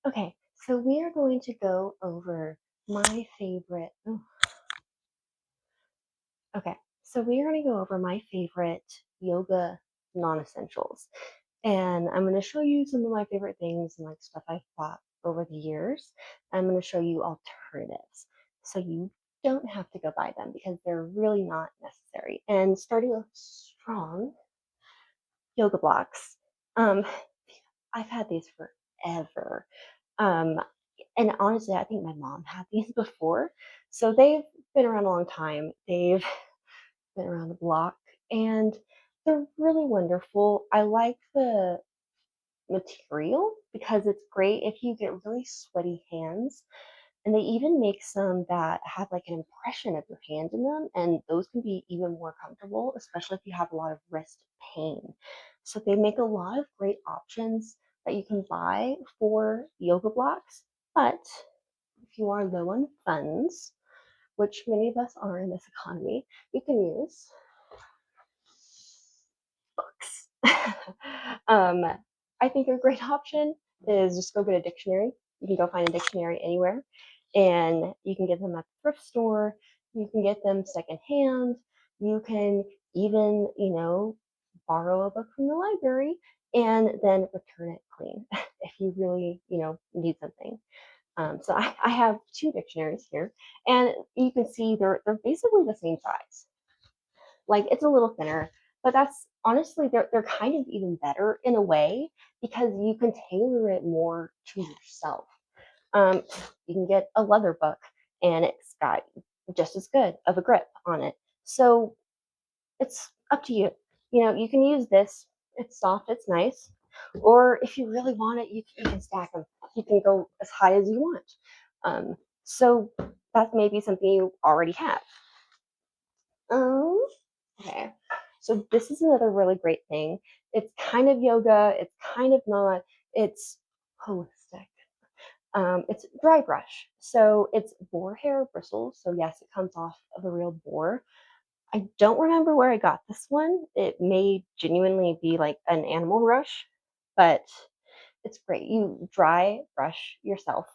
Okay, so we are going to go over my favorite. Oh, okay, so we are going to go over my favorite yoga non-essentials, and I'm going to show you some of my favorite things and like stuff I've bought over the years. I'm going to show you alternatives, so you don't have to go buy them because they're really not necessary. And starting off strong, yoga blocks. Um, I've had these forever. Um, and honestly, I think my mom had these before. So they've been around a long time. They've been around the block and they're really wonderful. I like the material because it's great if you get really sweaty hands. And they even make some that have like an impression of your hand in them, and those can be even more comfortable, especially if you have a lot of wrist pain. So they make a lot of great options that you can buy for yoga blocks. But if you are low on funds, which many of us are in this economy, you can use books. um, I think a great option is just go get a dictionary. You can go find a dictionary anywhere, and you can get them at the thrift store. You can get them secondhand. You can even, borrow a book from the library and then return it clean if you really, need something. So I have two dictionaries here, and you can see they're basically the same size. Like it's a little thinner, but that's honestly they're kind of even better in a way because you can tailor it more to yourself. Um, you can get a leather book and it's got just as good of a grip on it. So it's up to you. You can use this. It's soft, it's nice. Or if you really want it, you can stack them. You can go as high as you want. So that may be something you already have. Um, okay. So this is another really great thing. It's kind of yoga. It's kind of not. It's holistic. It's dry brush. So it's boar hair bristles. So yes, it comes off of a real boar. I don't remember where I got this one. It may genuinely be like an animal brush, but it's great. You dry brush yourself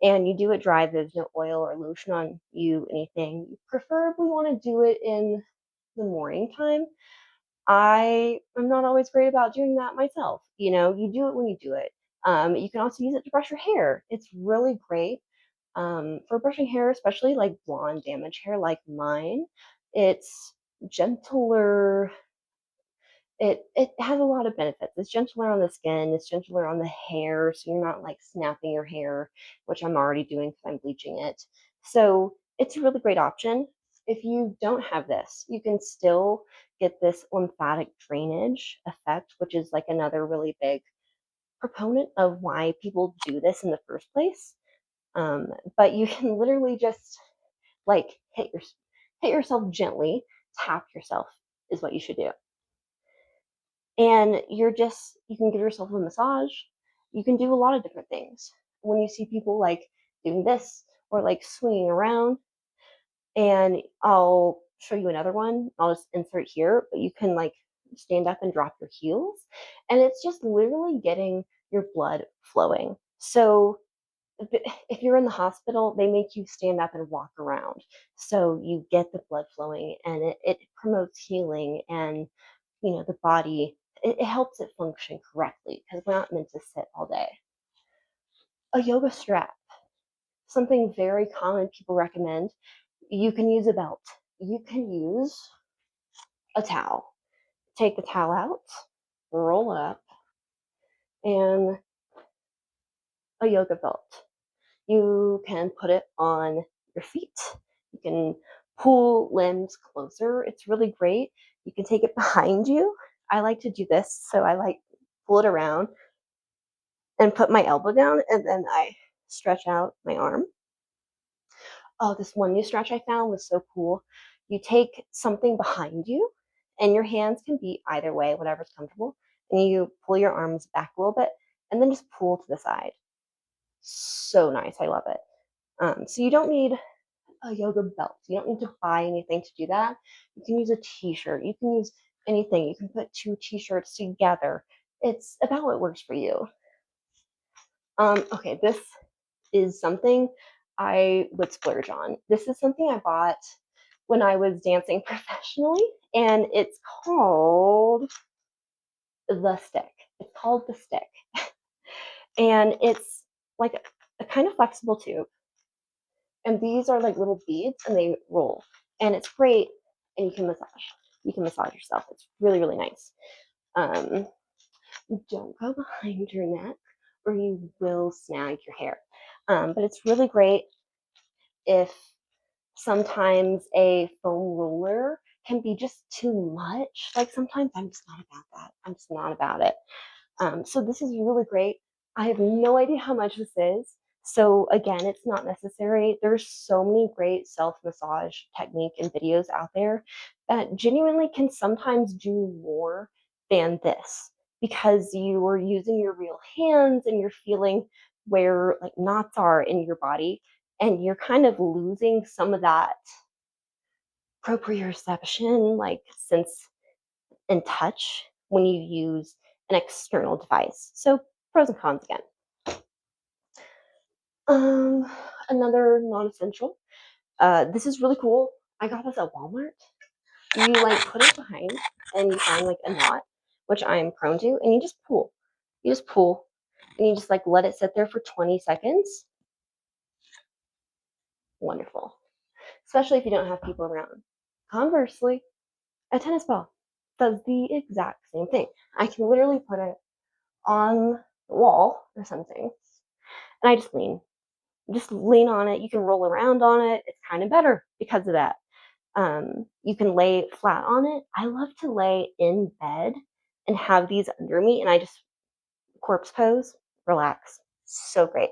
and you do it dry. There's no oil or lotion on you, anything. You preferably want to do it in the morning time. I am not always great about doing that myself. You do it when you do it. You can also use it to brush your hair. It's really great for brushing hair, especially like blonde damaged hair like mine. It's gentler. It has a lot of benefits. It's gentler on the skin. It's gentler on the hair, so you're not like snapping your hair, which I'm already doing because I'm bleaching it. So it's a really great option. If you don't have this, you can still get this lymphatic drainage effect, which is like another really big proponent of why people do this in the first place. But you can literally just like hit yourself gently, tap yourself is what you should do. And you can give yourself a massage. You can do a lot of different things. When you see people like doing this or like swinging around, and I'll show you another one. I'll just insert here, but you can like stand up and drop your heels, and it's just literally getting your blood flowing. So if you're in the hospital, they make you stand up and walk around. So you get the blood flowing and it promotes healing and, the body, it helps it function correctly because we're not meant to sit all day. A yoga strap, something very common people recommend. You can use a belt. You can use a towel. Take the towel out, roll up, and a yoga belt. You can put it on your feet. You can pull limbs closer. It's really great. You can take it behind you. I like to do this. So I like pull it around and put my elbow down and then I stretch out my arm. Oh, this one new stretch I found was so cool. You take something behind you and your hands can be either way, whatever's comfortable. And you pull your arms back a little bit and then just pull to the side. So nice. I love it. So you don't need a yoga belt. You don't need to buy anything to do that. You can use a t-shirt. You can use anything. You can put two t-shirts together. It's about what works for you. Okay, this is something I would splurge on. This is something I bought when I was dancing professionally, and it's called the stick. It's called the stick, and it's like a kind of flexible tube. And these are like little beads, and they roll, and it's great. And you can massage. You can massage yourself. It's really really nice. Um, don't go behind your neck, or you will snag your hair. But it's really great if sometimes a foam roller can be just too much. Like sometimes I'm just not about that. I'm just not about it. So this is really great. I have no idea how much this is. So again, it's not necessary. There's so many great self-massage technique and videos out there that genuinely can sometimes do more than this because you are using your real hands and you're feeling where like knots are in your body and you're kind of losing some of that proprioception, like sense and touch when you use an external device. So pros and cons again. Um, Another non-essential. This is really cool. I got this at Walmart. You like put it behind and you find like a knot, which I am prone to, and you just pull. You just pull and you just like let it sit there for 20 seconds. Wonderful. Especially if you don't have people around. Conversely, a tennis ball does the exact same thing. I can literally put it on the wall or something, and I just lean on it. You can roll around on it. It's kind of better because of that. You can lay flat on it. I love to lay in bed and have these under me, and I just corpse pose, relax. So great.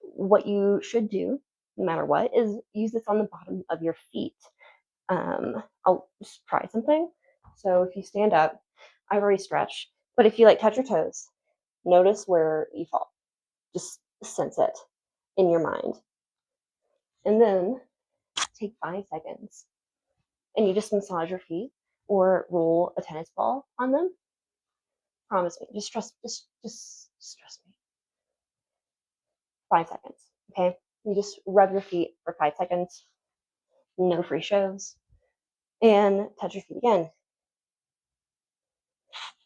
What you should do, no matter what, is use this on the bottom of your feet. I'll just try something. So if you stand up, I've already stretched, but if you like touch your toes, notice where you fall. Just sense it in your mind. And then take 5 seconds and you just massage your feet or roll a tennis ball on them. Promise me. Just trust me. 5 seconds. Okay? You just rub your feet for 5 seconds. No free shows. And touch your feet again.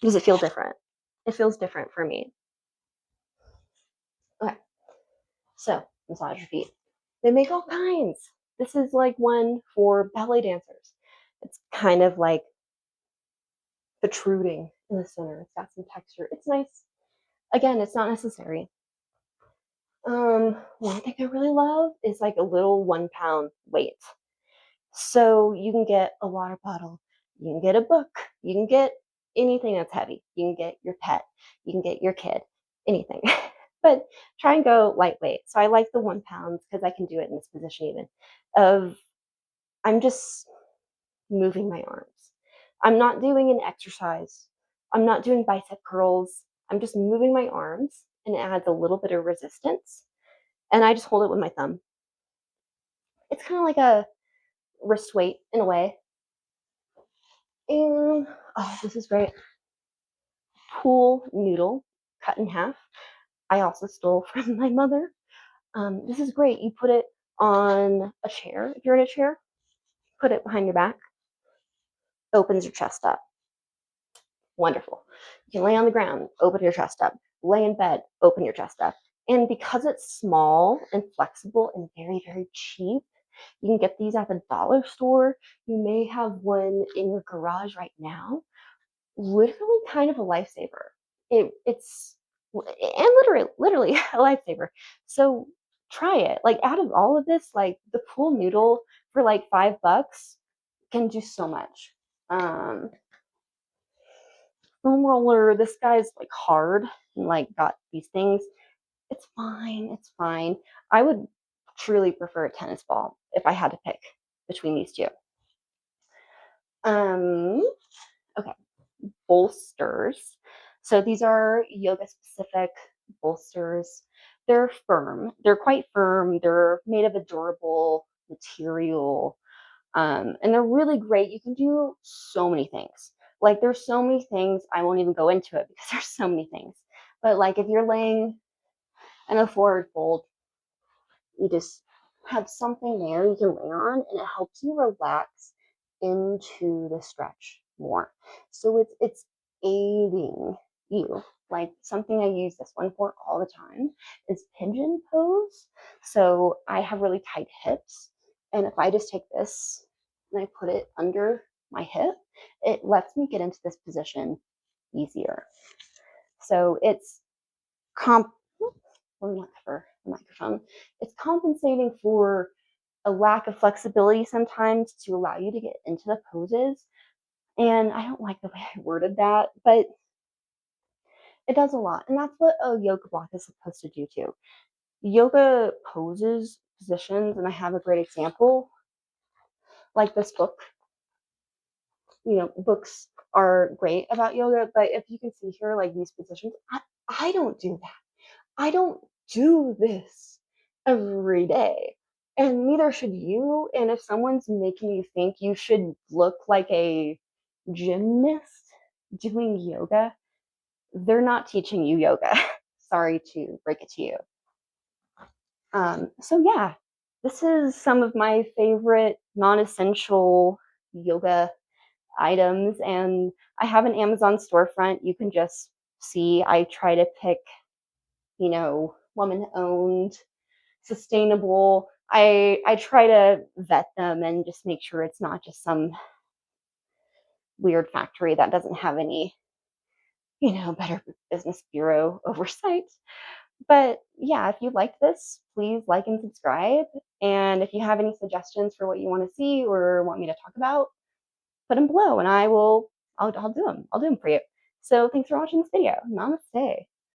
Does it feel different? It feels different for me. Okay. So massage your feet. They make all kinds. This is like one for ballet dancers. It's kind of like protruding in the center. It's got some texture. It's nice. Again, it's not necessary. One thing I really love is like a little 1 pound weight. So you can get a water bottle, you can get a book, you can get anything that's heavy. You can get your pet, you can get your kid, anything. But try and go lightweight. So I like the 1 pound because I can do it in this position even of I'm just moving my arms. I'm not doing an exercise. I'm not doing bicep curls. I'm just moving my arms and it adds a little bit of resistance. And I just hold it with my thumb. It's kind of like a wrist weight in a way. And oh, this is great. Pool noodle cut in half. I also stole from my mother. This is great. You put it on a chair. If you're in a chair, put it behind your back. Opens your chest up. Wonderful. You can lay on the ground, open your chest up. Lay in bed, open your chest up. And because it's small and flexible and very, very cheap, you can get these at the dollar store. You may have one in your garage right now. Literally kind of a lifesaver. It's and literally a lifesaver. So try it. Like out of all of this, like the pool noodle for like $5 can do so much. Foam roller, this guy's like hard and like got these things. It's fine. It's fine. I would truly prefer a tennis ball if I had to pick between these two. Um, okay, bolsters. So these are yoga specific bolsters. They're firm. They're quite firm. They're made of a durable material. And they're really great. You can do so many things. Like there's so many things. I won't even go into it because there's so many things. But like if you're laying And a forward fold, you just have something there you can lay on, and it helps you relax into the stretch more. So it's aiding you. Like something I use this one for all the time is pigeon pose. So I have really tight hips, and if I just take this and I put it under my hip, it lets me get into this position easier. So it's comp let me not cover the microphone. It's compensating for a lack of flexibility sometimes to allow you to get into the poses. And I don't like the way I worded that, but it does a lot. And that's what a yoga block is supposed to do too. Yoga poses, positions, and I have a great example, like this book. Books are great about yoga, but if you can see here, like these positions, I don't do that. I don't do this every day, and neither should you. And if someone's making you think you should look like a gymnast doing yoga, they're not teaching you yoga. Sorry to break it to you. So yeah, this is some of my favorite non-essential yoga items, and I have an Amazon storefront. You can just see I try to pick, woman owned, sustainable. I try to vet them and just make sure it's not just some weird factory that doesn't have any, Better Business Bureau oversight. But yeah, if you like this, please like and subscribe. And if you have any suggestions for what you want to see or want me to talk about, put them below and I'll do them. I'll do them for you. So thanks for watching this video. Namaste.